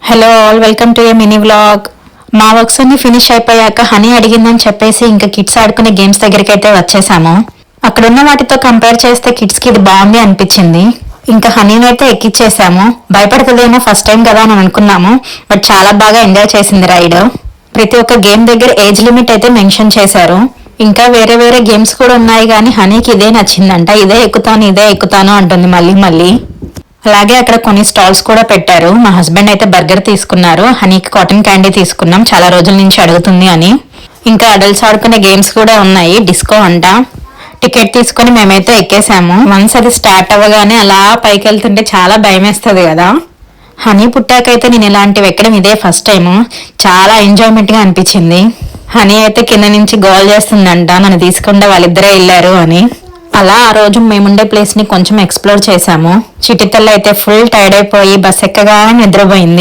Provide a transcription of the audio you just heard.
Hello all, welcome to A mini vlog. మా works అన్ని finish అయిపోయాక హనీ అడిగిందని చెప్పేసి ఇంకా కిడ్స్ ఆడుకునే గేమ్స్ దగ్గరికి అయితే వచ్చేసాము. అక్కడ ఉన్న వాటితో కంపేర్ చేస్తే కిడ్స్ కి ఇది బాగుంది అనిపించింది. ఇంకా హనీని అయితే ఎక్కిచ్చేసాము. భయపడుతుందేమో ఫస్ట్ టైం కదా అని అనుకున్నాము, బట్ చాలా బాగా ఎంజాయ్ చేసింది రైడ్. ప్రతి ఒక్క గేమ్ దగ్గర ఏజ్ లిమిట్ అయితే మెన్షన్ చేశారు. ఇంకా వేరే వేరే గేమ్స్ కూడా ఉన్నాయి, కానీ హనీకి ఇదే నచ్చిందంట. ఇదే ఎక్కుతాను అంటుంది మళ్ళీ మళ్ళీ. అలాగే అక్కడ కొన్ని స్టాల్స్ కూడా పెట్టారు. మా హస్బెండ్ అయితే బర్గర్ తీసుకున్నారు, హనీకి కాటన్ క్యాండీ తీసుకున్నాం, చాలా రోజుల నుంచి అడుగుతుంది అని. ఇంకా అడల్ట్స్ ఆడుకునే గేమ్స్ కూడా ఉన్నాయి, డిస్కో అంట. టికెట్ తీసుకుని మేమైతే ఎక్కేసాము. వన్స్ అది స్టార్ట్ అవ్వగానే అలా పైకి వెళ్తుంటే చాలా భయం వేస్తుంది కదా. హనీ పుట్టాకైతే నేను ఇలాంటివి ఎక్కడం ఇదే ఫస్ట్ టైము. చాలా ఎంజాయ్మెంట్ గా అనిపించింది. హనీ అయితే కింద నుంచి గోల్ చేస్తుందంట, నన్ను తీసుకుంటే వాళ్ళిద్దరే వెళ్ళారు అని. అలా ఆ రోజు మేముండే ప్లేస్ ని కొంచెం ఎక్స్ప్లోర్ చేశాము. చిటితల్లి అయితే ఫుల్ టైర్డ్ అయిపోయి బస్ ఎక్కగానే నిద్రపోయింది.